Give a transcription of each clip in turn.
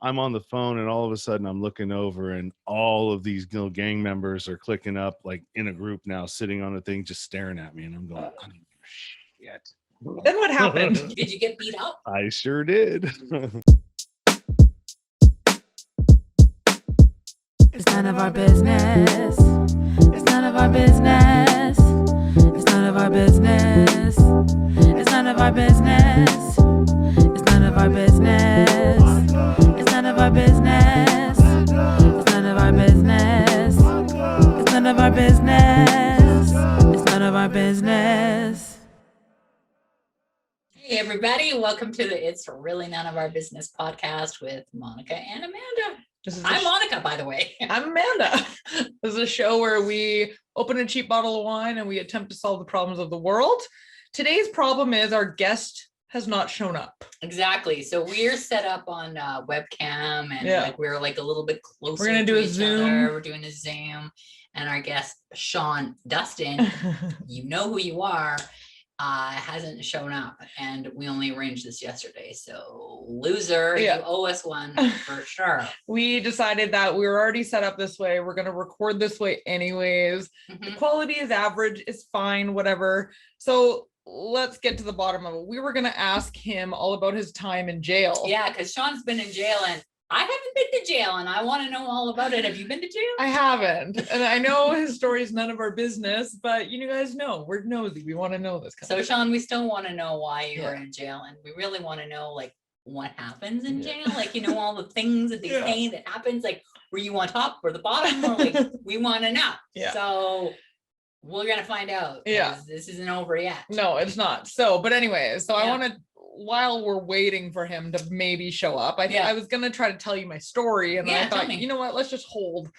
I'm on the phone, and all of a sudden I'm looking over, and all of these gang members are clicking up like in a group now, sitting on the thing, just staring at me, and I'm going, I don't give a shit. Then what happened? Did you get beat up? I sure did. It's none of our business. It's none of our business. It's none of our business. It's none of our business. It's none of our business. It's none of our business. It's none of our business. It's none of our business. It's none of our business. Hey everybody, welcome to the It's Really None of Our Business podcast with Monica and Amanda. I'm Monica, by the way. I'm Amanda. This is a show where we open a cheap bottle of wine and we attempt to solve the problems of the world. Today's problem is our guest has not shown up. Exactly. So we're set up on webcam and we're like a little bit closer. We're going to do a Zoom. We're doing a Zoom. And our guest, Sean Dustin, you know who you are, hasn't shown up, and we only arranged this yesterday. So loser, you owe us one for sure. We decided that we were already set up this way. We're going to record this way anyways. The quality is average. It's fine, whatever. So let's get to the bottom of it. We were going to ask him all about his time in jail. Yeah, because Sean's been in jail and I haven't been to jail and I want to know all about it. Have you been to jail? I haven't. And I know his story is none of our business, but you guys know, we're nosy. We want to know this. So Sean, we still want to know why you were in jail, and we really want to know like what happens in jail. Like, you know, all the things that they say that happens, like were you on top or the bottom, or like we want to know. So we're going to find out. This isn't over yet. No, it's not. So, but anyways, so I want to, while we're waiting for him to maybe show up, I was going to try to tell you my story. And then I thought, you know what, let's hold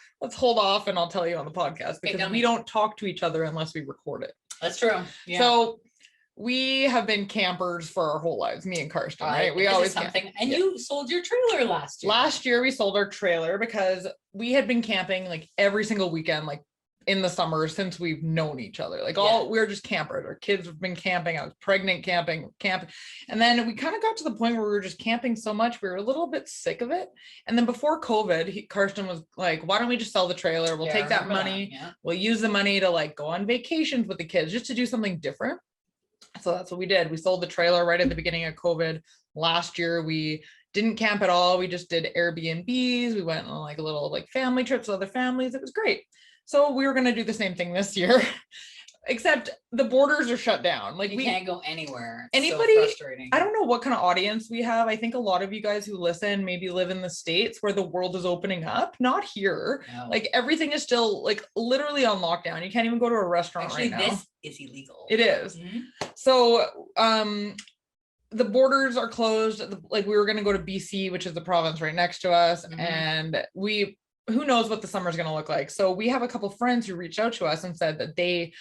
off and I'll tell you on the podcast, because we don't talk to each other unless we record it. That's true. Yeah. So we have been campers for our whole lives, me and Karsten, right? We always something. And you sold your trailer last year. Last year we sold our trailer because we had been camping like every single weekend, like in the summer since we've known each other. Like we were just campers. Our kids have been camping. I was pregnant camping. And then we kind of got to the point where we were just camping so much, we were a little bit sick of it. And then before COVID, Karsten was like, why don't we just sell the trailer? We'll take that money. We'll use the money to like go on vacations with the kids, just to do something different. So that's what we did. We sold the trailer right at the beginning of COVID. Last year, we didn't camp at all. We just did Airbnbs. We went on like a little like family trips with other families. It was great. So we were going to do the same thing this year, except the borders are shut down. Like we can't go anywhere. Anybody, so frustrating. I don't know what kind of audience we have. I think a lot of you guys who listen maybe live in the States where the world is opening up. Not here. No. Like everything is still like literally on lockdown. You can't even go to a restaurant right now. This is illegal. It is. Mm-hmm. So, the borders are closed. Like we were going to go to BC, which is the province right next to us. And who knows what the summer is going to look like. So we have a couple friends who reached out to us and said that they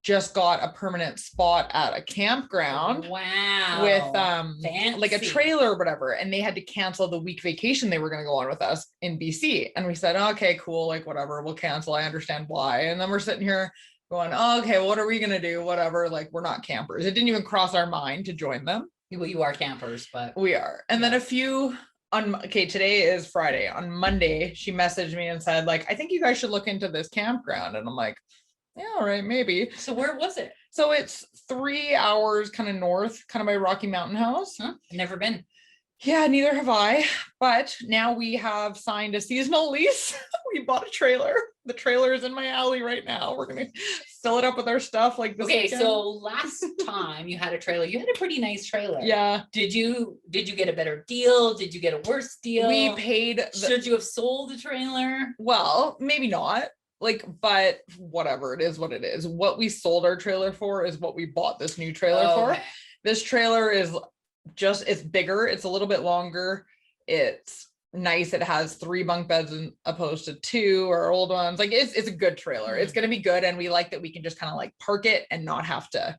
just got a permanent spot at a campground. Wow. With like a trailer or whatever. And they had to cancel the week vacation they were going to go on with us in BC. And we said, okay, cool. Like whatever, we'll cancel. I understand why. And then we're sitting here going, oh, okay, what are we going to do? Whatever. Like we're not campers. It didn't even cross our mind to join them. Well, you are campers, but we are. And then today is Friday. On Monday, she messaged me and said, like, I think you guys should look into this campground. And I'm like, yeah, all right, maybe. So where was it? So it's 3 hours kind of north, kind of by Rocky Mountain House. Never been. Yeah, neither have I. But now we have signed a seasonal lease. We bought a trailer. The trailer is in my alley right now. We're going to fill it up with our stuff like this weekend. So last time you had a trailer, you had a pretty nice trailer. Yeah. Did you get a better deal? Did you get a worse deal? We paid. Should you have sold the trailer? Well, maybe not. Like, but whatever, it is what it is. What we sold our trailer for is what we bought this new trailer for. This trailer is it's bigger. It's a little bit longer. It's nice. It has 3 bunk beds as opposed to 2 or old ones. Like it's a good trailer. It's going to be good. And we like that we can just kind of like park it and not have to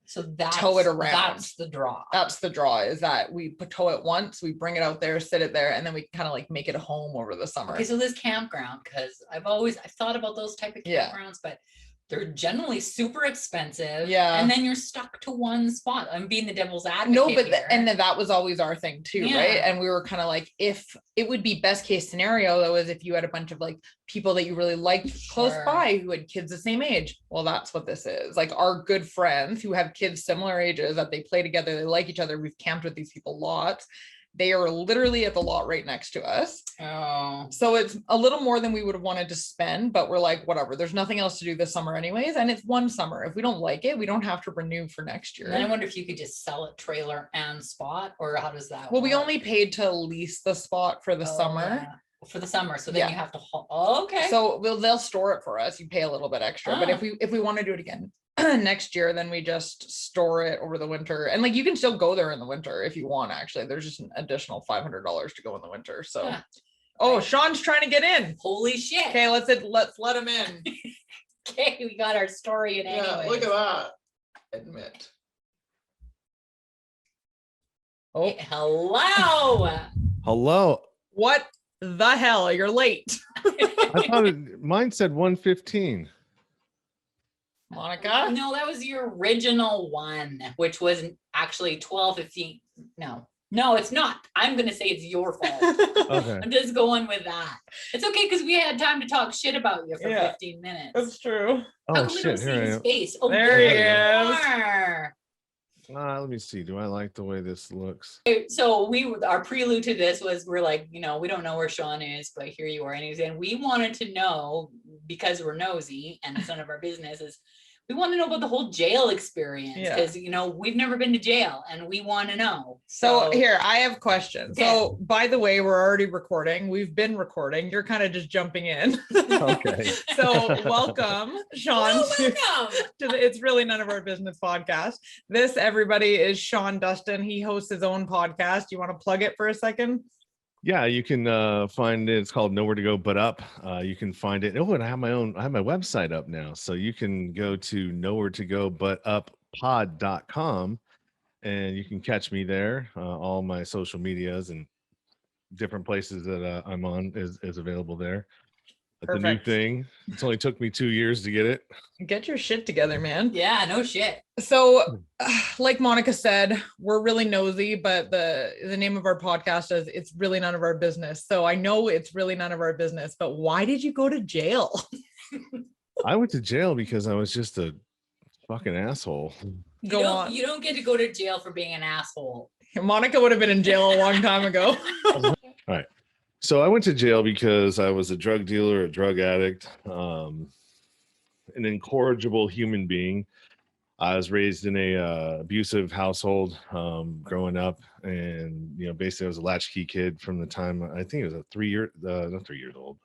tow it around. That's the draw. That's the draw, is that we tow it once, we bring it out there, sit it there, and then we kind of like make it a home over the summer. Okay, so this campground, because I've thought about those type of campgrounds, but they're generally super expensive. Yeah. And then you're stuck to one spot. I'm being the devil's advocate. No, but here. and that was always our thing too, right? And we were kind of like, if it would be best case scenario though, is if you had a bunch of like people that you really liked close by who had kids the same age. Well, that's what this is. Like our good friends who have kids similar ages that they play together, they like each other. We've camped with these people lots. They are literally at the lot right next to us. Oh. So it's a little more than we would have wanted to spend, but we're like, whatever, there's nothing else to do this summer anyways. And it's one summer. If we don't like it, we don't have to renew for next year. And then I wonder if you could just sell it trailer and spot, or how does that Well, work? we only paid to lease the spot for the summer. Yeah. For the summer. So then you have to, okay. So they'll store it for us. You pay a little bit extra, but if we want to do it again next year, then we just store it over the winter. And like, you can still go there in the winter if you want, actually. There's just an additional $500 to go in the winter. So, oh, Sean's trying to get in. Holy shit. Okay, let's let him in. Okay, we got our story in anyway. Look at that. Admit. Oh, hello. Hello. What the hell? You're late. I thought mine said 1:15. Monica? No, that was your original one, which was actually 12:15. No, it's not. I'm going to say it's your fault. Okay. I'm just going with that. It's okay because we had time to talk shit about you for 15 minutes. That's true. Oh, shit. Here I am. Face? Oh, there he is. Let me see. Do I like the way this looks? So our prelude to this was, we're like, we don't know where Sean is, but here you are. And we wanted to know, because we're nosy and it's none of our business, is we want to know about the whole jail experience, because we've never been to jail and we want to know. So here, I have questions. Okay. So by the way, we're already recording. We've been recording. You're kind of just jumping in. Okay. So welcome, Sean, to the It's Really None of Our Business podcast. This, everybody, is Sean Dustin. He hosts his own podcast. You want to plug it for a second? Yeah, you can find it. It's called Nowhere to Go But Up. You can find it. Oh, and I have my website up now. So you can go to nowheretogobutupod.com and you can catch me there. All my social medias and different places that I'm on is available there. It's a new thing. It's only took me 2 years to get it. Get your shit together, man. Yeah, no shit. So like Monica said, we're really nosy, but the name of our podcast is It's Really None of Our Business. So I know it's really none of our business, but why did you go to jail? I went to jail because I was just a fucking asshole. You don't get to go to jail for being an asshole. Monica would have been in jail a long time ago. All right. So I went to jail because I was a drug dealer, a drug addict, an incorrigible human being. I was raised in a abusive household growing up, and basically I was a latchkey kid from the time I think it was not 3 years old,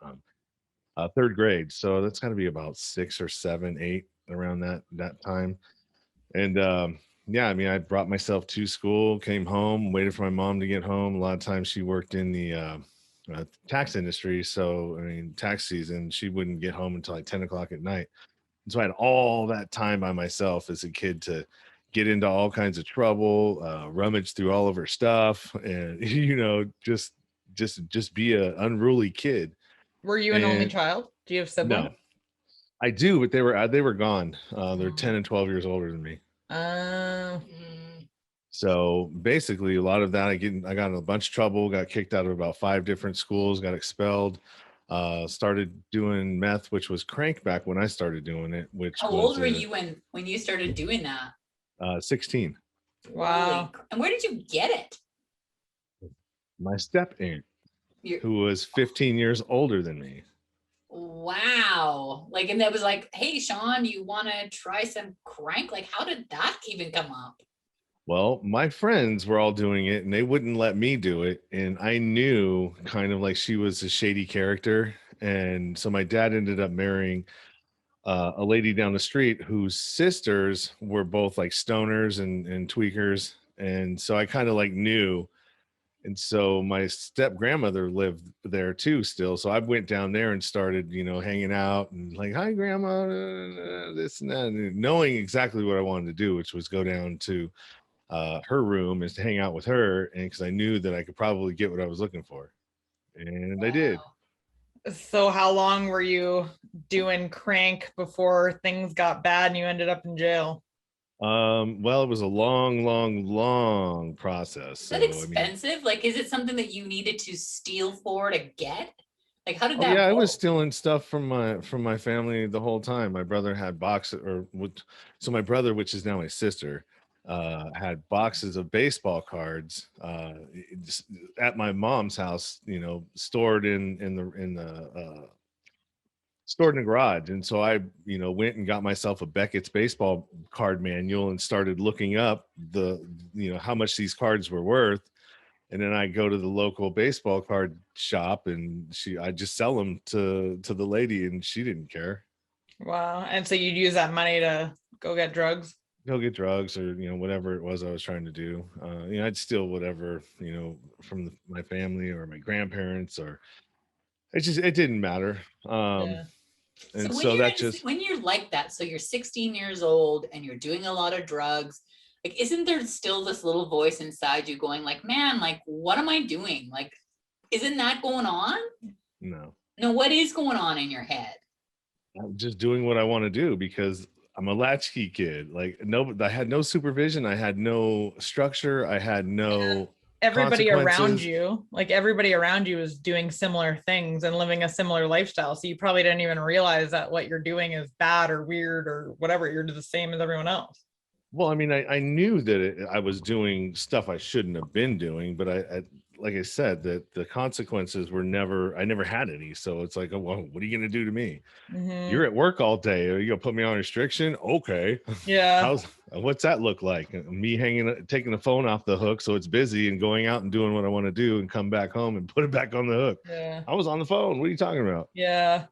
third grade. So that's got to be about 6 or 7, 8 around that time. And I brought myself to school, came home, waited for my mom to get home. A lot of times she worked in the tax industry, so tax season, she wouldn't get home until like 10 o'clock at night. And so I had all that time by myself as a kid to get into all kinds of trouble, rummage through all of her stuff, and just be a unruly kid. Were you an only child? Do you have siblings? No, I do, but they were gone. They're 10 and 12 years older than me. So basically, a lot of that, I got in a bunch of trouble, got kicked out of about 5 different schools, got expelled, started doing meth, which was crank back when I started doing it. How old were you when you started doing that? 16. Wow. And where did you get it? My step aunt, who was 15 years older than me. Wow. And that was like, hey, Sean, you want to try some crank? How did that even come up? Well, my friends were all doing it and they wouldn't let me do it. And I knew kind of like she was a shady character. And so my dad ended up marrying a lady down the street whose sisters were both like stoners and tweakers. And so I kind of knew. And so my step grandmother lived there too still. So I went down there and started, hanging out and hi, grandma, this and that, and knowing exactly what I wanted to do, which was go down to her room is to hang out with her, and because I knew that I could probably get what I was looking for, and I did. So how long were you doing crank before things got bad and you ended up in jail? Well, it was a long process. Is So, that expensive? Like, is it something that you needed to steal for to get? Like, how did that yeah, I go? was stealing stuff from my family the whole time. My brother had so my brother, which is now my sister, had boxes of baseball cards at my mom's house, stored in the garage. And so I, went and got myself a Beckett's baseball card manual and started looking up how much these cards were worth. And then I go to the local baseball card shop and I just sell them to the lady, and she didn't care. Wow. And so you'd use that money to go get drugs? Go get drugs or, whatever it was I was trying to do. I'd steal whatever, from my family or my grandparents, or it didn't matter. Yeah. And So so that just, when you're like that, so you're 16 years old and you're doing a lot of drugs, like, isn't there still this little voice inside you going like, man, like, what am I doing? Like, isn't that going on? no, What is going on in your head? I'm just doing what I want to do because I'm a latchkey kid. Like, no, I had no supervision. I had no structure. I had no Everybody around consequences. you, like everybody around you is doing similar things and living a similar lifestyle. So you probably didn't even realize that what you're doing is bad or weird or whatever. You're the same as everyone else. Well, I mean, I knew that I was doing stuff I shouldn't have been doing, but like I said, that the consequences I never had any. So it's like, oh, well, what are you going to do to me? Mm-hmm. You're at work all day. Are you going to put me on restriction? Okay. Yeah. What's that look like? Me taking the phone off the hook so it's busy and going out and doing what I want to do and come back home and put it back on the hook. Yeah. I was on the phone. What are you talking about? Yeah.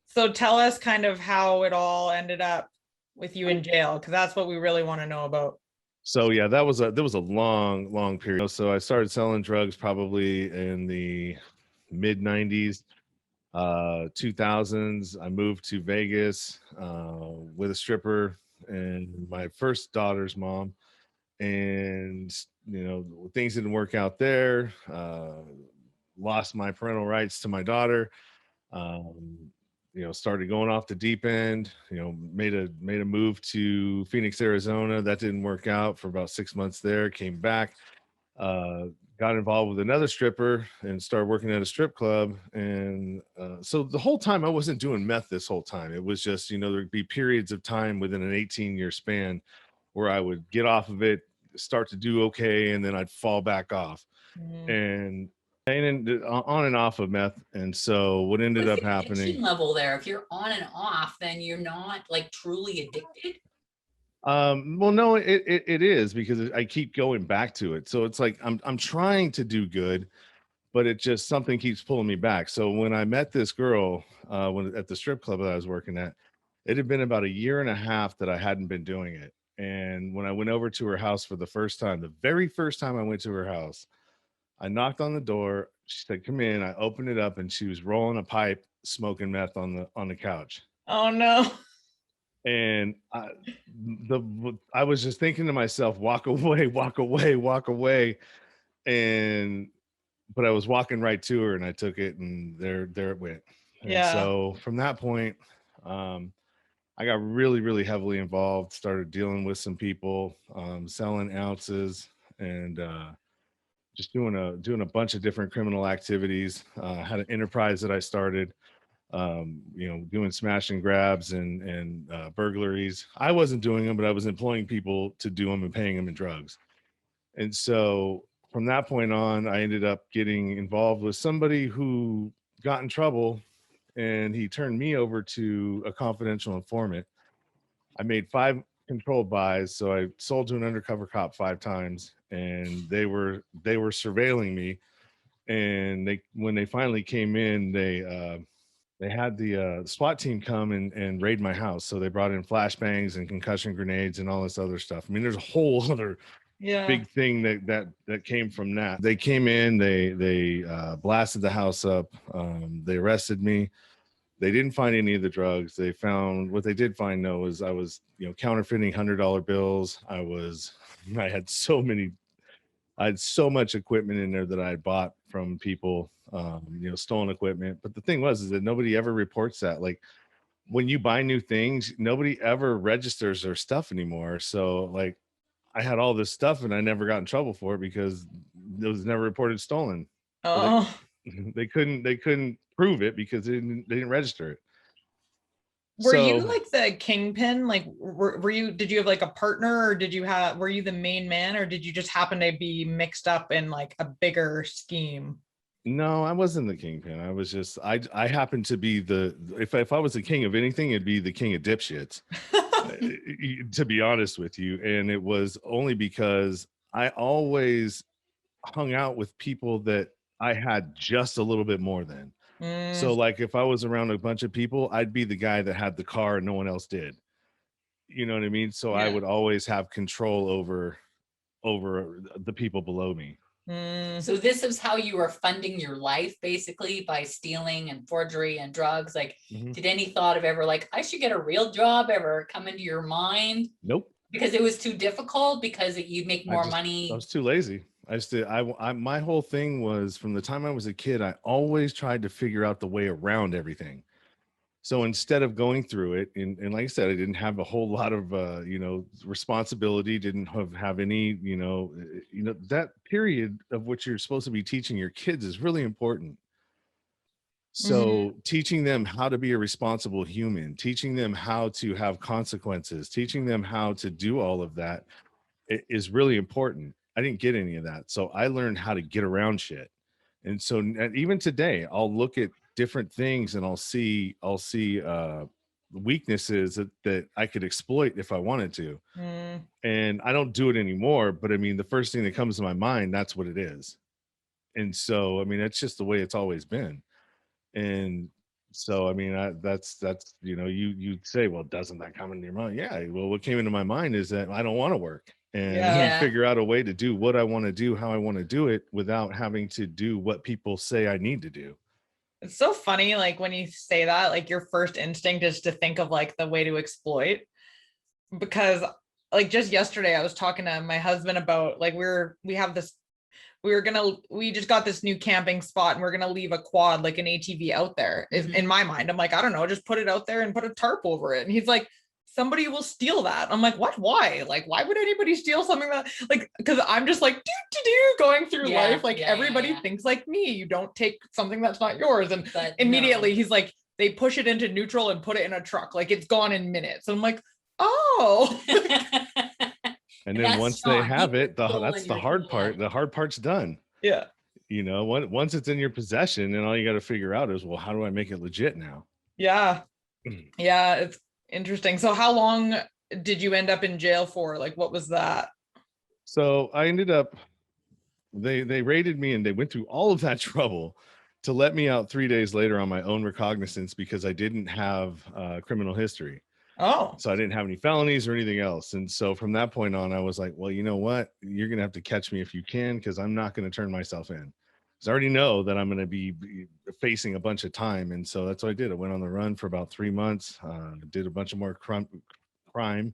So tell us kind of how it all ended up with you in jail, because that's what we really want to know about. So yeah, there was a long period. So I started selling drugs probably in the mid 90s, 2000s. I moved to Vegas with a stripper and my first daughter's mom, and things didn't work out there. Lost my parental rights to my daughter. Started going off the deep end. Made a move to Phoenix, Arizona. That didn't work out for about 6 months there. Came back, got involved with another stripper and started working at a strip club. And so the whole time I wasn't doing meth this whole time. It was just, there'd be periods of time within an 18-year span where I would get off of it, start to do okay, and then I'd fall back off. And on and off of meth. And so what ended up happening, addiction level there, if you're on and off, then you're not like truly addicted. well, no, it is, because I keep going back to it. So it's like I'm trying to do good, but it just, something keeps pulling me back. So when I met this girl at the strip club that I was working at, it had been about a year and a half that I hadn't been doing it. And when I went over to her house for the first time, the very first time I went to her house, I knocked on the door. She said, "Come in." I opened it up, and she was rolling a pipe, smoking meth on the couch. Oh no. And I was just thinking to myself, walk away, walk away, walk away. But I was walking right to her, and I took it, and there it went. And Yeah. so from that point, I got really, really heavily involved, started dealing with some people, selling ounces, and just doing a bunch of different criminal activities. Had an enterprise that I started, doing smash and grabs and burglaries. I wasn't doing them, but I was employing people to do them and paying them in drugs. And so from that point on, I ended up getting involved with somebody who got in trouble, and he turned me over to a confidential informant. I made 5 controlled buys, so I sold to an undercover cop 5 times, and they were surveilling me. And when they finally came in, they had the SWAT team come and raid my house. So they brought in flashbangs and concussion grenades and all this other stuff. I mean, there's a whole other big thing that came from that. They came in, they blasted the house up. They arrested me. They didn't find any of the drugs. They found, what they did find though was I was, counterfeiting $100 bills. I had so much equipment in there that I had bought from people stolen equipment. But the thing is that nobody ever reports that. Like when you buy new things, nobody ever registers their stuff anymore. So like I had all this stuff and I never got in trouble for it because it was never reported stolen. Oh, They couldn't prove it because they didn't register it. were you So like the kingpin? Like, were you, did you have like a partner, or were you the main man, or did you just happen to be mixed up in like a bigger scheme? no, I wasn't the kingpin. I was just I happened to be if I was the king of anything, it'd be the king of dipshits. To be honest with you, and it was only because I always hung out with people that I had just a little bit more than. So Mm, like if I was around a bunch of people, I'd be the guy that had the car and no one else did. You know what I mean? So I Yeah. would always have control over the people below me. mm. So this is how you were funding your life, basically, by stealing and forgery and drugs. Like, did any thought of ever like, I should get a real job ever come into your mind? Nope. Because it was too difficult, because you'd make more money. I was too lazy. My whole thing was from the time I was a kid, I always tried to figure out the way around everything. So instead of going through it, and like I said, I didn't have a whole lot of responsibility, didn't have any, that period of what you're supposed to be teaching your kids is really important. So teaching them how to be a responsible human, teaching them how to have consequences, teaching them how to do all of that is really important. I didn't get any of that. So I learned how to get around shit. And so even today, I'll look at different things and I'll see weaknesses that I could exploit if I wanted to. And I don't do it anymore. But I mean, the first thing that comes to my mind, that's what it is. And so, I mean, that's just the way it's always been. And so, I mean, that's you say, well, doesn't that come into your mind? Yeah. Well, what came into my mind is that I don't want to work and Yeah. figure out a way to do what I want to do, how I want to do it without having to do what people say I need to do. It's so funny, like when you say that, like your first instinct is to think of like the way to exploit. Because like just yesterday I was talking to my husband about like we just got this new camping spot and we're gonna leave a quad, like an ATV out there. In my mind, I'm like, I don't know, just put it out there and put a tarp over it. And he's like, somebody will steal that. I'm like, what? Why? Like, why would anybody steal something that, like, because I'm just like going through life. Like everybody thinks like me. You don't take something that's not yours. And immediately he's like, they push it into neutral and put it in a truck. Like it's gone in minutes. And I'm like, oh. And then once they have it, that's the hard part. The hard part's done. Yeah. Once it's in your possession, and all you got to figure out is, well, how do I make it legit now? Yeah. Yeah. It's interesting. So how long did you end up in jail for? Like, what was that? So I ended up, they raided me and they went through all of that trouble to let me out 3 days later on my own recognizance because I didn't have criminal history. Oh. So I didn't have any felonies or anything else. And so from that point on, I was like, well, you know what? You're going to have to catch me if you can, because I'm not going to turn myself in. Because I already know that I'm going to be facing a bunch of time. And so that's what I did. I went on the run for about 3 months, did a bunch of more crime,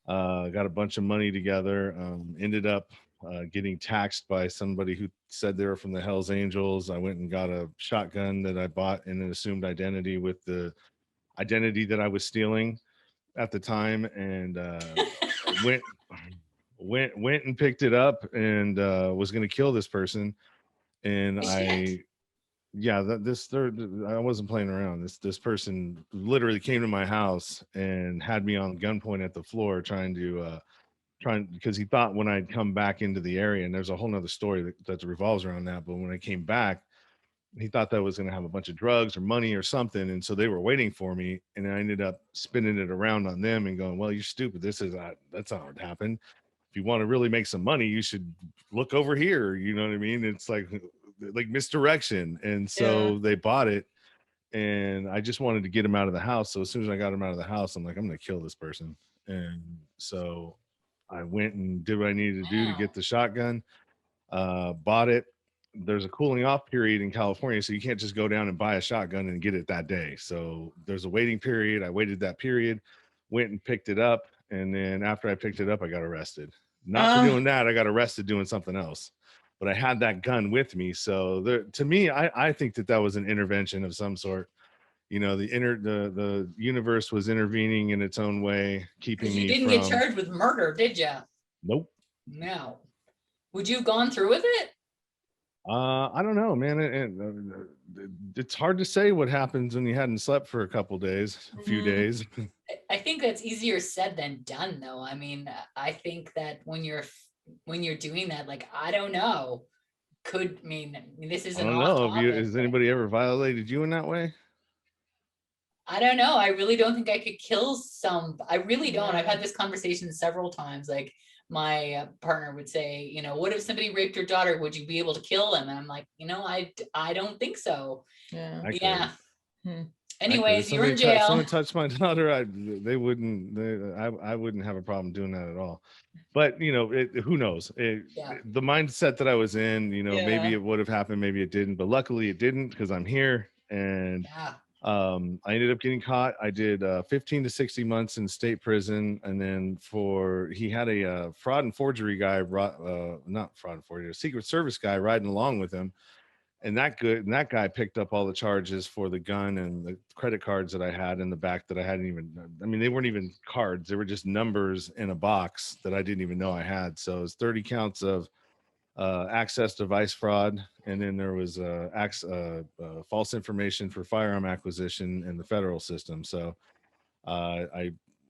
got a bunch of money together, ended up getting taxed by somebody who said they were from the Hells Angels. I went and got a shotgun that I bought in an assumed identity with the identity that I was stealing at the time, and went and picked it up and was going to kill this person. And I wasn't playing around. This person literally came to my house and had me on gunpoint at the floor trying because he thought when I'd come back into the area, and there's a whole nother story that revolves around that, but when I came back, he thought that I was going to have a bunch of drugs or money or something. And so they were waiting for me. And I ended up spinning it around on them and going, well, you're stupid. That's not what happened. If you want to really make some money, you should look over here. You know what I mean? It's like misdirection. And so they bought it. And I just wanted to get him out of the house. So as soon as I got him out of the house, I'm like, I'm going to kill this person. And so I went and did what I needed to do to get the shotgun, bought it. There's a cooling off period in California, so you can't just go down and buy a shotgun and get it that day. So there's a waiting period. I waited that period, went and picked it up, and then after I picked it up, I got arrested. Not for doing that. I got arrested doing something else. but I had that gun with me. So to me, I think that was an intervention of some sort. You know, the universe was intervening in its own way, keeping me you didn't get charged with murder, did you? Nope. No. Would you have gone through with it? I don't know, man. It's hard to say what happens when you hadn't slept for a couple days, a few days. I think that's easier said than done, though. I mean, I think that when you're doing that, like, I don't know, this is I don't know. Has anybody ever violated you in that way? I don't know. I really don't think I could kill I really don't. I've had this conversation several times. Like, my partner would say, you know, what if somebody raped your daughter? Would you be able to kill them? And I'm like, you know, I don't think so. Yeah. Anyways, you're in jail. Someone touched my daughter, I wouldn't have a problem doing that at all. But you know, who knows? The mindset that I was in, you know, maybe it would have happened, maybe it didn't. But luckily, it didn't, because I'm here. And I ended up getting caught. I did 15 to 60 months in state prison, and then he had a fraud and forgery guy, not fraud and forgery, a Secret Service guy riding along with him. And that guy picked up all the charges for the gun and the credit cards that I had in the back that I hadn't even, I mean, they weren't even cards. They were just numbers in a box that I didn't even know I had. So it was 30 counts of access device fraud. And then there was false information for firearm acquisition in the federal system. So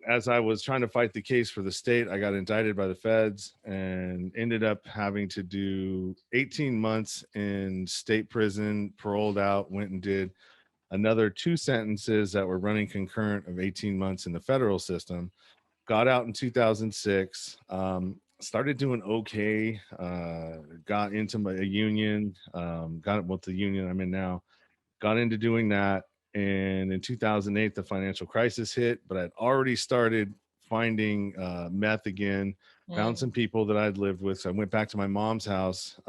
as I was trying to fight the case for the state, I got indicted by the feds and ended up having to do 18 months in state prison, paroled out, went and did another 2 sentences that were running concurrent of 18 months in the federal system. Got out in 2006, started doing okay, got into a union, got with the union I'm in now, got into doing that. And in 2008, the financial crisis hit, but I'd already started finding meth again, found some people that I'd lived with. So I went back to my mom's house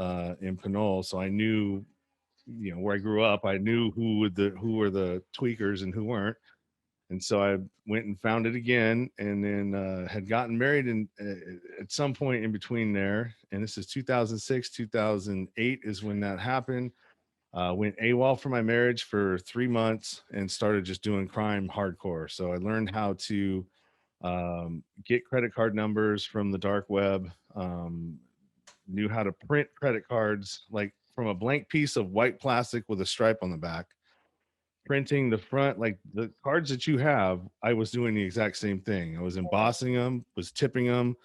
in Pinole. So I knew, you know, where I grew up, I knew who were the tweakers and who weren't. And so I went and found it again, and then had gotten married at some point in between there. And this is 2006, 2008 is when that happened. Went AWOL for my marriage for 3 months and started just doing crime hardcore. So I learned how to get credit card numbers from the dark web, knew how to print credit cards, like from a blank piece of white plastic with a stripe on the back, printing the front, like the cards that you have. I was doing the exact same thing. I was embossing them, was tipping them,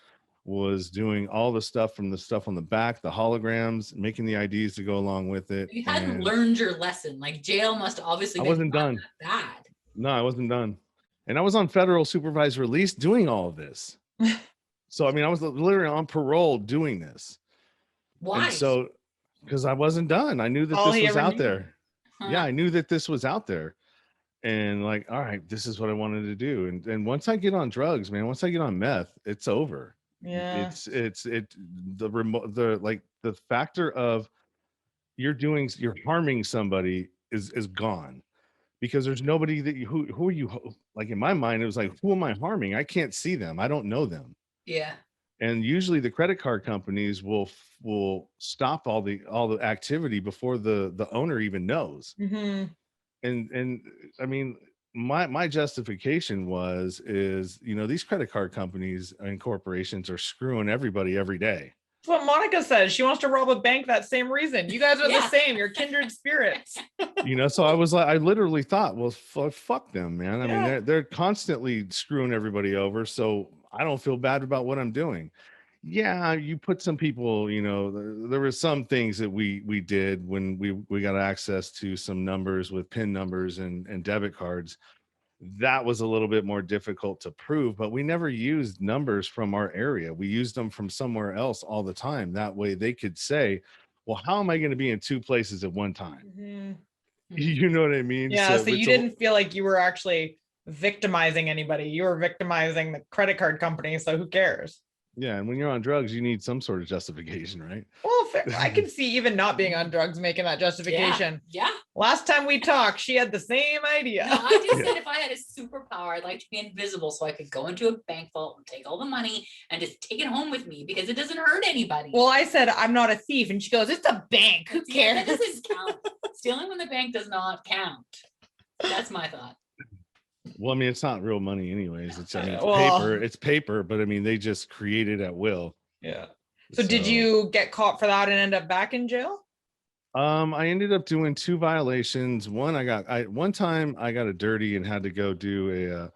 was doing all the stuff from the stuff on the back, the holograms, making the IDs to go along with it. You hadn't learned your lesson. Like, jail must obviously. I wasn't done. Bad. No, I wasn't done. And I was on federal supervised release doing all of this. So, I mean, I was literally on parole doing this. Why? And so, because I wasn't done. I knew that this was out there. Yeah, I knew that this was out there. And like, all right, this is what I wanted to do. And once I get on drugs, man, once I get on meth, it's over. Yeah. The factor of you're harming somebody is gone, because there's nobody that who are you, like in my mind, it was like, who am I harming? I can't see them. I don't know them. Yeah. And usually the credit card companies will stop all the activity before the owner even knows. Mm-hmm. And I mean, my justification is, you know, these credit card companies and corporations are screwing everybody every day. That's what Monica says. She wants to rob a bank. That same reason. You guys are the same. You're kindred spirits. You know, so I was like, I literally thought, well, fuck them, man. I mean, they're constantly screwing everybody over. So I don't feel bad about what I'm doing. Yeah, you put some people, you know, there were some things that we did when we got access to some numbers with PIN numbers and debit cards. That was a little bit more difficult to prove, but we never used numbers from our area. We used them from somewhere else all the time. That way they could say, well, how am I going to be in 2 places at one time? Mm-hmm. You know what I mean? Yeah. So you didn't feel like you were actually victimizing anybody. You were victimizing the credit card company. So who cares? Yeah, and when you're on drugs, you need some sort of justification, right? Well, I can see even not being on drugs making that justification. Yeah. Last time we talked, she had the same idea. No, I just said if I had a superpower, I'd like to be invisible so I could go into a bank vault and take all the money and just take it home with me because it doesn't hurt anybody. Well, I said I'm not a thief, and she goes, "It's a bank. Who cares?" That doesn't count. Stealing from the bank does not count. That's my thought. Well, I mean, it's not real money, anyways. It's paper. It's paper, but I mean, they just create it at will. Yeah. So did you get caught for that and end up back in jail? I ended up doing 2 violations. One time I got a dirty and had to go do a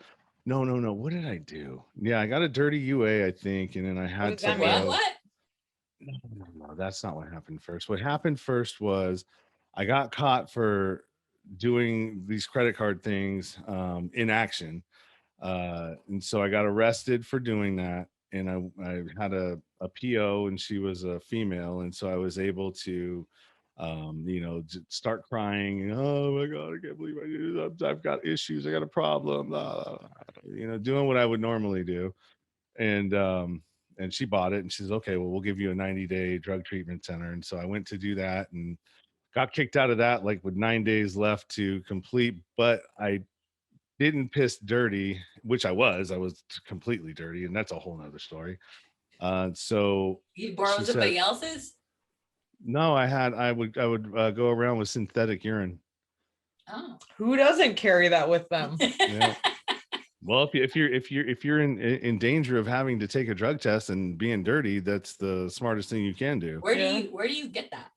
no. What did I do? Yeah, I got a dirty UA, I think, and then I had to What? No, that's not what happened first. What happened first was I got caught for doing these credit card things in action. And so I got arrested for doing that. And I had a PO, and she was a female. And so I was able to, start crying. Oh my God, I can't believe I did it. I've got issues. I got a problem. Blah, blah, blah. Doing what I would normally do. And she bought it, and she says, okay, well, we'll give you a 90-day drug treatment center. And so I went to do that and got kicked out of that, like with 9 days left to complete, but I didn't piss dirty, which I was completely dirty. And that's a whole nother story. So you borrowed somebody else's? No, I would go around with synthetic urine. Oh, who doesn't carry that with them? Yeah. Well, if you're in danger of having to take a drug test and being dirty, that's the smartest thing you can do. Where do you get that?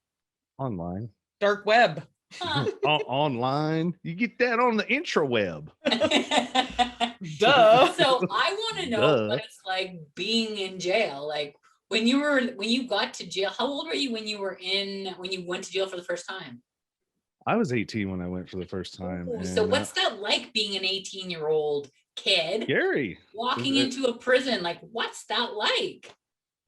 Online. Dark web. Huh. Online. You get that on the intraweb. Duh. So I want to know what it's like being in jail. Like when you got to jail, how old were you when you went to jail for the first time? I was 18 when I went for the first time. Ooh, so what's that like being an 18-year-old kid? Scary. Walking into a prison, like what's that like?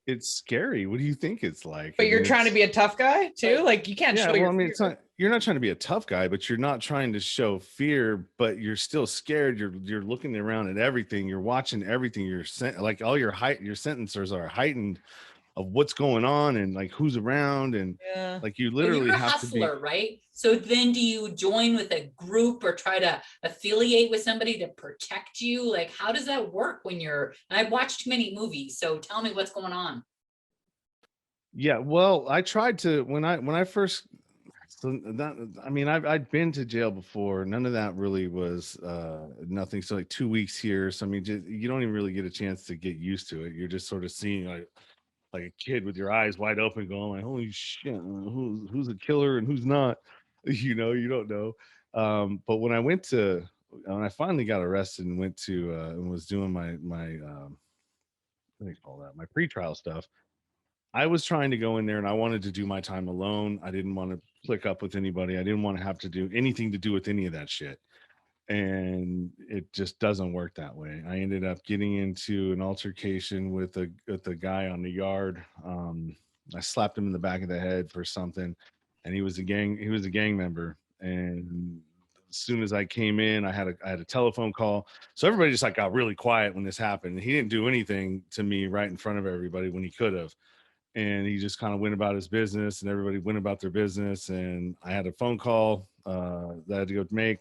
It's scary. What do you think it's like? But you're trying to be a tough guy too? Like you can't show your fear. It's not, you're not trying to be a tough guy, but you're not trying to show fear, but you're still scared. You're looking around at everything. You're watching everything. You're like all your sentencers are heightened of what's going on and like who's around, and like you literally have hustler, to be right. So then do you join with a group or try to affiliate with somebody to protect you? Like how does that work when I've watched too many movies, so tell me what's going on. Yeah, well, I tried to when I first I'd been to jail before. None of that really was nothing. So like 2 weeks here. So I mean, you don't even really get a chance to get used to it. You're just sort of seeing like a kid with your eyes wide open going like, holy shit, who's a killer and who's not. You don't know. But when I finally got arrested and went to and was doing my what do you call that, my pretrial stuff, I was trying to go in there and I wanted to do my time alone. I didn't want to click up with anybody. I didn't want to have to do anything to do with any of that shit. And it just doesn't work that way. I ended up getting into an altercation with a guy on the yard. I slapped him in the back of the head for something, and he was a gang member. And as soon as I came in, I had a telephone call. So everybody just like got really quiet when this happened. He didn't do anything to me right in front of everybody when he could have. And he just kind of went about his business, and everybody went about their business. And I had a phone call that I had to go make.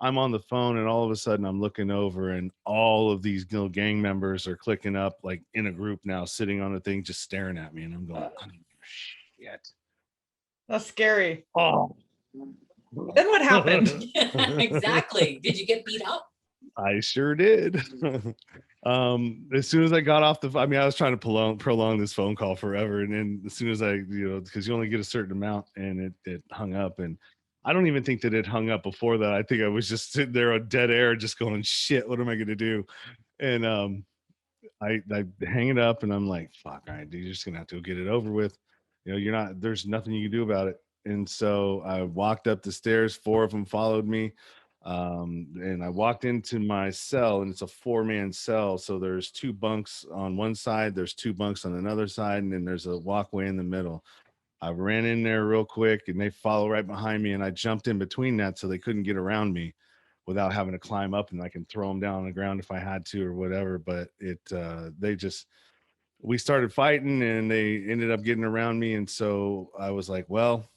I'm on the phone, and all of a sudden I'm looking over, and all of these gang members are clicking up like in a group now, sitting on the thing, just staring at me. And I'm going, oh, shit. That's scary. Oh. Then what happened? Exactly. Did you get beat up? I sure did. As soon as I got off I was trying to prolong this phone call forever. And then as soon as because you only get a certain amount, and it hung up. And I don't even think that it hung up before that. I think I was just sitting there on dead air, just going, shit, what am I going to do? And I hang it up, and I'm like, fuck, all right, dude, you're just going to have to get it over with. There's nothing you can do about it. And so I walked up the stairs, 4 of them followed me. And I walked into my cell, and it's a 4-man cell. So there's 2 bunks on one side, there's 2 bunks on another side, and then there's a walkway in the middle. I ran in there real quick, and they follow right behind me, and I jumped in between that so they couldn't get around me without having to climb up, and I can throw them down on the ground if I had to or whatever. But we started fighting, and they ended up getting around me. And so I was like, well,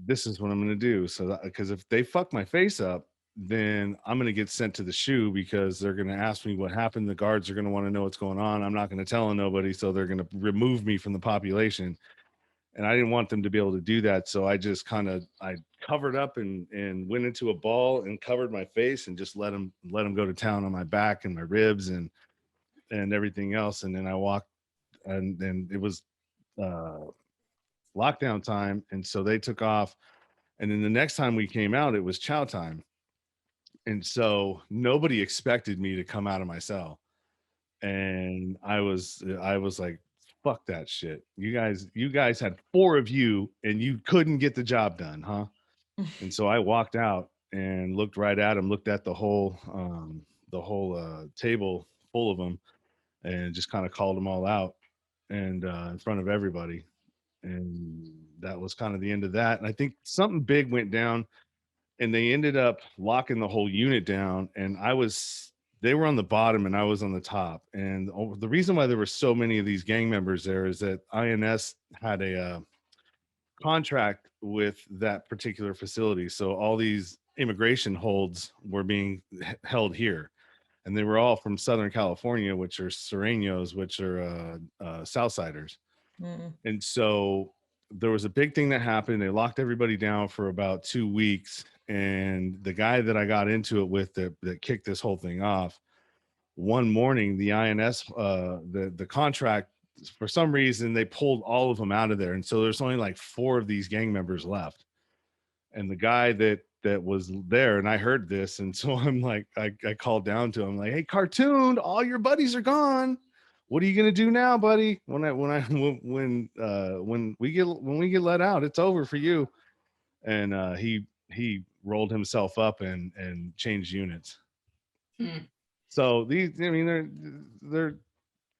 this is what I'm going to do. So, because if they fuck my face up, then I'm going to get sent to the SHU, because they're going to ask me what happened. The guards are going to want to know what's going on. I'm not going to tell nobody. So they're going to remove me from the population. And I didn't want them to be able to do that. So I just I covered up and went into a ball and covered my face and just let them go to town on my back and my ribs and everything else. And then I walked, and then it was lockdown time. And so they took off. And then the next time we came out, it was chow time. And so nobody expected me to come out of my cell. And I was like, fuck that shit. You guys had 4 of you and you couldn't get the job done, huh? And so I walked out and looked right at him, looked at the whole table full of them, and just kind of called them all out and in front of everybody. And that was kind of the end of that. And I think something big went down, and they ended up locking the whole unit down. And they were on the bottom and I was on the top. And the reason why there were so many of these gang members there is that INS had a contract with that particular facility. So all these immigration holds were being held here. And they were all from Southern California, which are Sureños, which are Southsiders. Mm. And so there was a big thing that happened. They locked everybody down for about 2 weeks. And the guy that I got into it with that kicked this whole thing off, one morning, the INS, the contract, for some reason, they pulled all of them out of there. And so there's only like 4 of these gang members left. And the guy that was there, and I heard this. And so I'm like, I called down to him like, hey, Cartoon, all your buddies are gone. What are you gonna do now, buddy? When we get let out, it's over for you. And he rolled himself up and changed units. So they're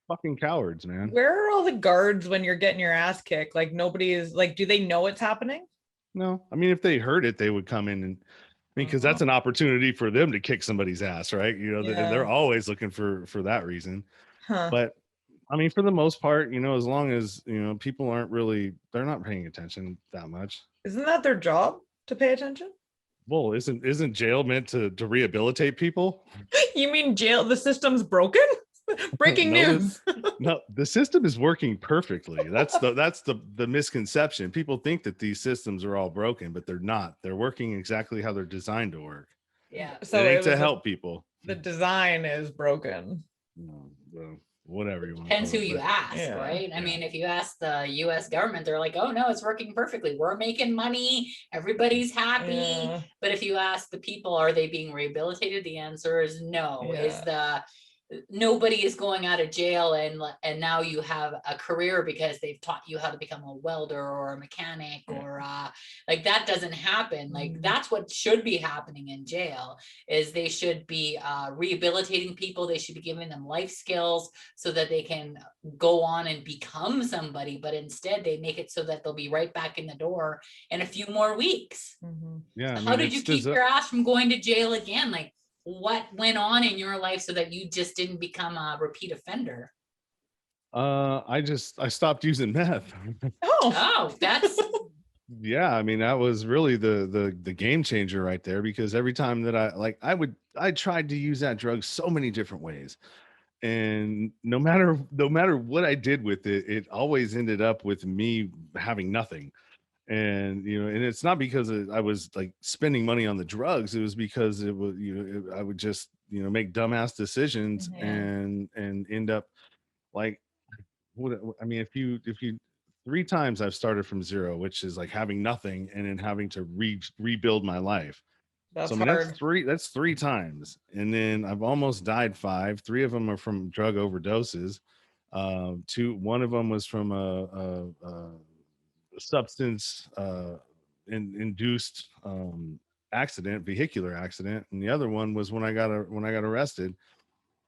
fucking cowards, man. Where are all the guards when you're getting your ass kicked? Like, nobody is like, do they know it's happening? No, I mean, if they heard it, they would come in and, because that's an opportunity for them to kick somebody's ass, right? They're always looking for that reason. But I mean, for the most part, as long as, people they're not paying attention that much. Isn't that their job to pay attention? Well, isn't jail meant to rehabilitate people? You mean jail, the system's broken? Breaking news. No, the system is working perfectly. That's the misconception. People think that these systems are all broken, but they're not. They're working exactly how they're designed to work. Yeah. So it ain't to help people. The design is broken. No, whatever you want. Depends who you ask, right? I mean, if you ask the US government, they're like, oh no, it's working perfectly. We're making money. Everybody's happy. Yeah. But if you ask the people, are they being rehabilitated? The answer is no. Yeah. Nobody is going out of jail and now you have a career because they've taught you how to become a welder or a mechanic or like that doesn't happen. Like that's what should be happening in jail is they should be rehabilitating people. They should be giving them life skills so that they can go on and become somebody, but instead they make it so that they'll be right back in the door in a few more weeks. Yeah. So how did you keep your ass from going to jail again? Like, what went on in your life so that you just didn't become a repeat offender? I stopped using meth. Oh, that's yeah. I mean, that was really the game changer right there, because every time that I tried to use that drug so many different ways, and no matter what I did with it, it always ended up with me having nothing. And and it's not because I was like spending money on the drugs. It was because it was I would just make dumbass decisions and end up like I mean, if you 3 times I've started from zero, which is like having nothing and then having to rebuild my life. That's so I mean, hard. that's 3 times, and then I've almost died 5. 3 of them are from drug overdoses. 1 of them was from a substance induced vehicular accident, and the other one was when I got arrested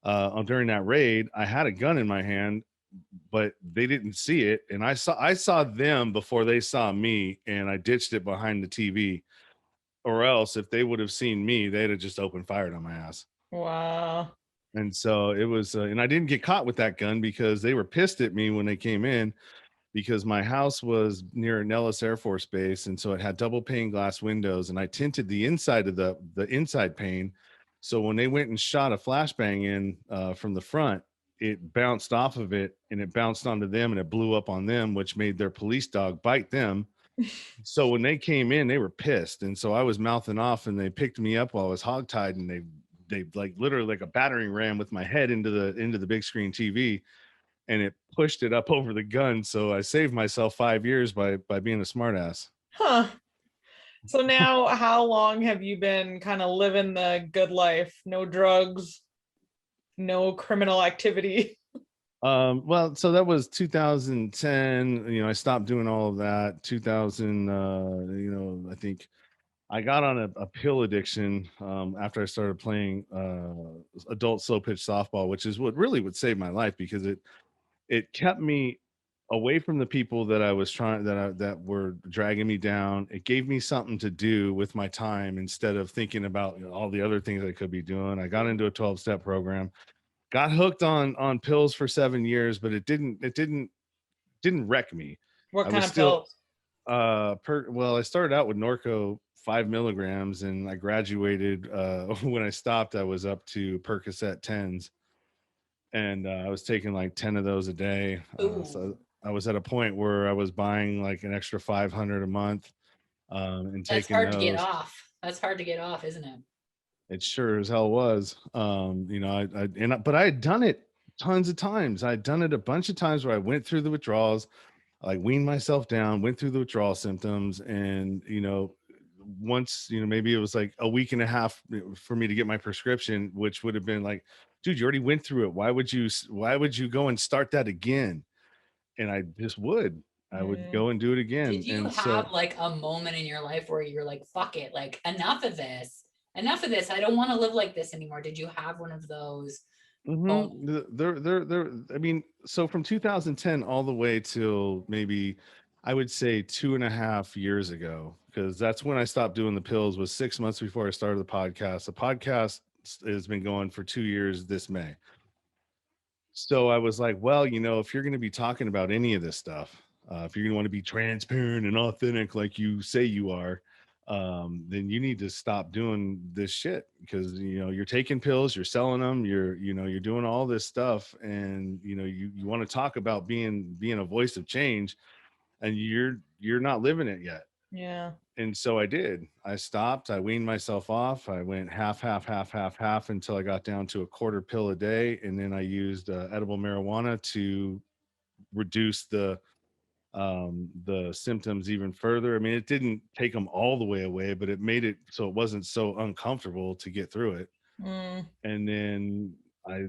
during that raid. I had a gun in my hand, but they didn't see it, and I saw them before they saw me, and I ditched it behind the TV, or else if they would have seen me, they'd have just opened fire on my ass. Wow. And so it was, and I didn't get caught with that gun because they were pissed at me when they came in, because my house was near Nellis Air Force Base, and so it had double pane glass windows, and I tinted the inside of the inside pane. So when they went and shot a flashbang in from the front, it bounced off of it and it bounced onto them and it blew up on them, which made their police dog bite them. So when they came in, they were pissed, and so I was mouthing off, and they picked me up while I was hogtied, and they like literally like a battering ram with my head into the big screen TV, and it pushed it up over the gun. So I saved myself 5 years by being a smartass. Huh. So now, how long have you been kind of living the good life? No drugs, no criminal activity. Well, so that was 2010. I stopped doing all of that. 2000. I think I got on a pill addiction after I started playing adult slow pitch softball, which is what really would save my life, because it kept me away from the people that I was trying that were dragging me down. It gave me something to do with my time instead of thinking about all the other things I could be doing. I got into a 12-step program, got hooked on pills for 7 years, but it didn't wreck me. What I kind was of still pills? well, I started out with Norco 5 milligrams, and I graduated when I stopped, I was up to Percocet 10s, and I was taking like 10 of those a day. So I was at a point where I was buying like an extra 500 a month, and That's taking hard to get those. off. That's hard to get off, isn't it? It sure as hell was. But I had done it tons of times. I'd done it a bunch of times where I went through the withdrawals, I like weaned myself down, went through the withdrawal symptoms, and once, maybe it was like a week and a half for me to get my prescription, which would have been like, dude, you already went through it. Why would you go and start that again? And I would go and do it again. Did you And have so like a moment in your life where you're like, fuck it, like enough of this, enough of this, I don't want to live like this anymore? Did you have one of those moments? I mean, so from 2010 all the way till maybe I would say 2.5 years ago, because that's when I stopped doing the pills, was 6 months before I started the podcast. The podcast has been going for 2 years this May. So I was like, well, if you're going to be talking about any of this stuff, if you're going to want to be transparent and authentic like you say you are, then you need to stop doing this shit, because you're taking pills, you're selling them, you're doing all this stuff, and you want to talk about being a voice of change, and you're not living it yet. Yeah. And so I did. I stopped. I weaned myself off. I went half, half, half, half, half until I got down to a quarter pill a day. And then I used edible marijuana to reduce the symptoms even further. I mean, it didn't take them all the way away, but it made it so it wasn't so uncomfortable to get through it. Mm. And then I,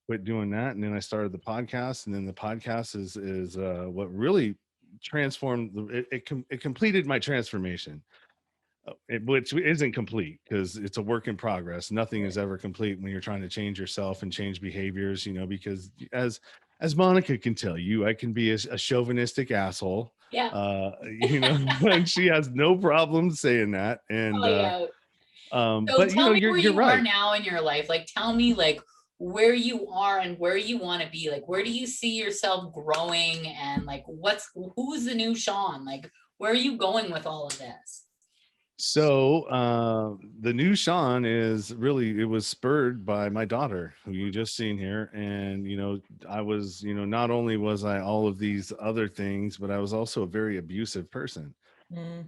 quit doing that. And then I started the podcast. And then the podcast is what really transformed it completed my transformation, which isn't complete because it's a work in progress. Nothing is ever complete when you're trying to change yourself and change behaviors, because as Monica can tell you, I can be a chauvinistic asshole. Yeah. And she has no problem saying that. And So but tell me you're where you right. are now in your life. Like, tell me like where you are and where you want to be. Like, where do you see yourself growing? And like, who's the new Sean? Like, where are you going with all of this? So the new Sean it was spurred by my daughter, who you just seen here. And I was, not only was I all of these other things, but I was also a very abusive person.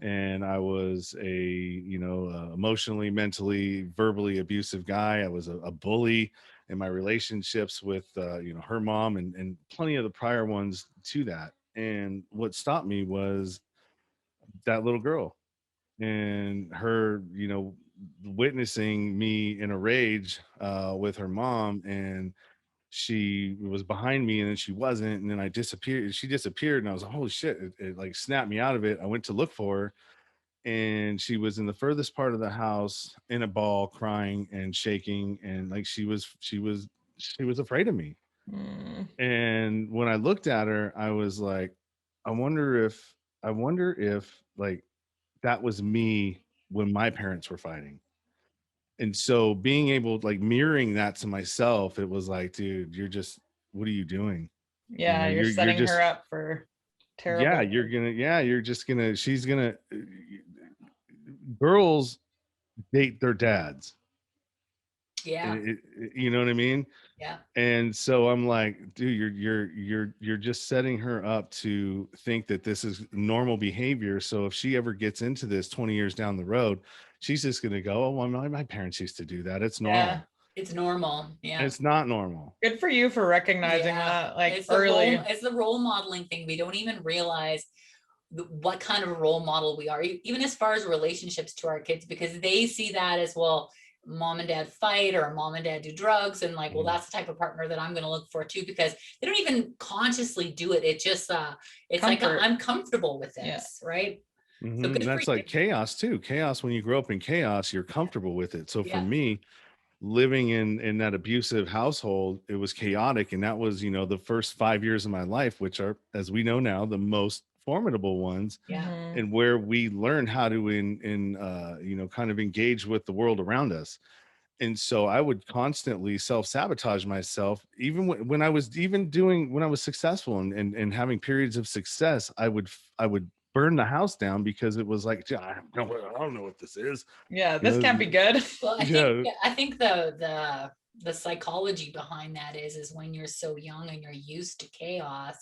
And I was emotionally, mentally, verbally abusive guy. I was a bully in my relationships with her mom and plenty of the prior ones to that. And what stopped me was that little girl, and her witnessing me in a rage with her mom, and she was behind me and then she wasn't, and then she disappeared, and I was like, holy shit, it like snapped me out of it. I went to look for her, and she was in the furthest part of the house in a ball, crying and shaking, and like she was afraid of me. And when I looked at her, I was like, I wonder if like that was me when my parents were fighting. And so being able, like, mirroring that to myself, it was like, dude, what are you doing? Yeah, you're setting her up for terrible. Girls date their dads. Yeah. You know what I mean? Yeah. And so I'm like, dude, you're just setting her up to think that this is normal behavior. So if she ever gets into this 20 years down the road, she's just gonna go, oh, well, my parents used to do that. It's normal. Yeah, it's normal. Yeah. It's not normal. Good for you for recognizing that, like, it's early. It's the role modeling thing. We don't even realize what kind of a role model we are, even as far as relationships to our kids, because they see that as, well, mom and dad fight, or mom and dad do drugs, and like, well, that's the type of partner that I'm going to look for too, because they don't even consciously do it. It just it's comfort. Like, I'm comfortable with this, right? So that's like chaos too. Chaos, when you grow up in chaos, you're comfortable with it. So for me, living in that abusive household, it was chaotic, and that was, the first 5 years of my life, which are, as we know now, the most formidable ones. And where we learn how to kind of engage with the world around us. And so I would constantly self-sabotage myself, even when I was successful and having periods of success. I would burn the house down, because it was like, I don't know what this is. Yeah, this can't be good. Well, I think the psychology behind that is when you're so young and you're used to chaos,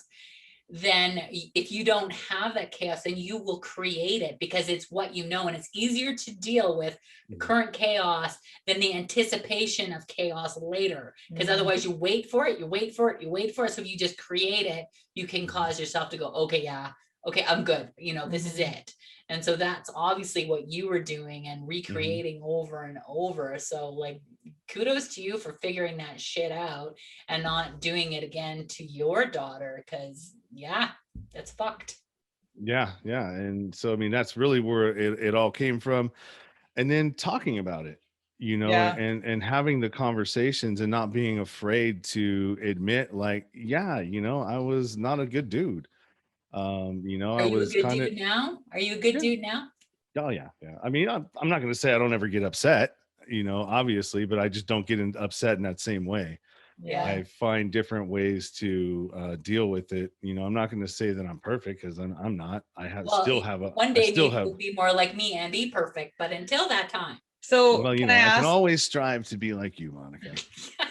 then if you don't have that chaos, then you will create it, because it's what you know, and it's easier to deal with the current chaos than the anticipation of chaos later, because otherwise you wait for it. So if you just create it, you can cause yourself to go, okay, I'm good, this is it. And so that's obviously what you were doing and recreating over and over. So, like, kudos to you for figuring that shit out and not doing it again to your daughter, because that's fucked. Yeah. And so, I mean, that's really where it all came from. And then talking about it, and having the conversations and not being afraid to admit, like, I was not a good dude. I was kind of. Are you a good dude now? Oh yeah. I mean, I'm not going to say I don't ever get upset, obviously, but I just don't get upset in that same way. Yeah. I find different ways to deal with it. I'm not going to say that I'm perfect, because I'm not. One day you'll be more like me and be perfect, but until that time. So I can always strive to be like you, Monica.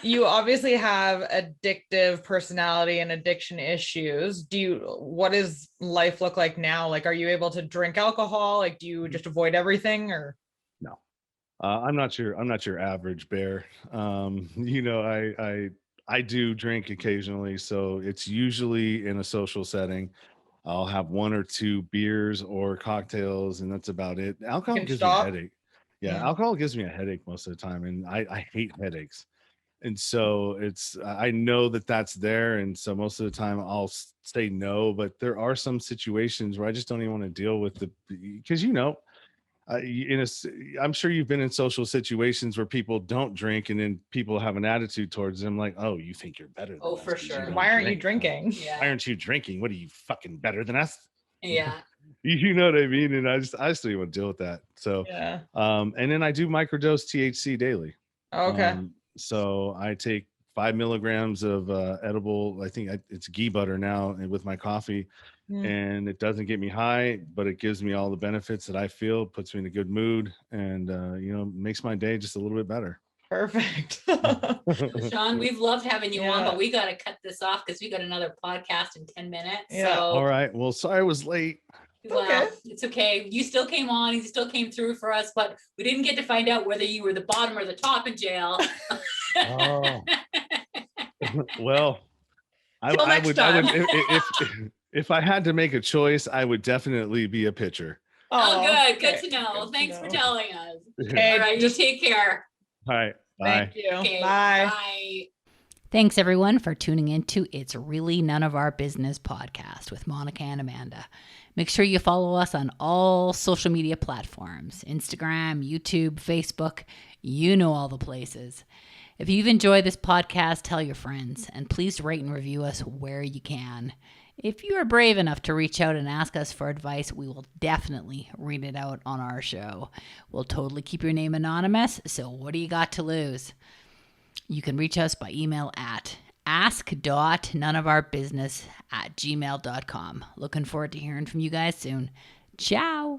You obviously have addictive personality and addiction issues. What does life look like now? Like, are you able to drink alcohol? Like, do you just avoid everything, or? No, I'm not your average bear. I do drink occasionally, so it's usually in a social setting. I'll have 1 or 2 beers or cocktails, and that's about it. Alcohol gives me a headache. Yeah, alcohol gives me a headache most of the time, and I hate headaches. And so I know that that's there. And so most of the time I'll say no, but there are some situations where I just don't even want to deal with because, I'm sure you've been in social situations where people don't drink, and then people have an attitude towards them like, oh, you think you're better than us, for sure. Why aren't you drinking? Why aren't you drinking? What are you, fucking better than us? Yeah. You know what I mean? And I just don't want to deal with that. So, and then I do microdose THC daily. Okay. So I take 5 milligrams of edible, I think it's ghee butter now, and with my coffee, and it doesn't get me high, but it gives me all the benefits that I feel, puts me in a good mood, and makes my day just a little bit better. Perfect. Sean, we've loved having you on, but we got to cut this off because we got another podcast in 10 minutes. Yeah. So. All right. Well, sorry I was late. Well, it's okay. You still came on. You still came through for us, but we didn't get to find out whether you were the bottom or the top in jail. Oh. Well, I would if I had to make a choice, I would definitely be a pitcher. Oh, good. Good to know. Thanks for telling us. Okay. All right. You take care. All right. Bye. Thank you. Okay, bye. Bye. Thanks, everyone, for tuning in to It's Really None of Our Business podcast with Monica and Amanda. Make sure you follow us on all social media platforms, Instagram, YouTube, Facebook, all the places. If you've enjoyed this podcast, tell your friends, and please rate and review us where you can. If you are brave enough to reach out and ask us for advice, we will definitely read it out on our show. We'll totally keep your name anonymous, so what do you got to lose? You can reach us by email at ask.noneofourbusiness@gmail.com. Looking forward to hearing from you guys soon. Ciao.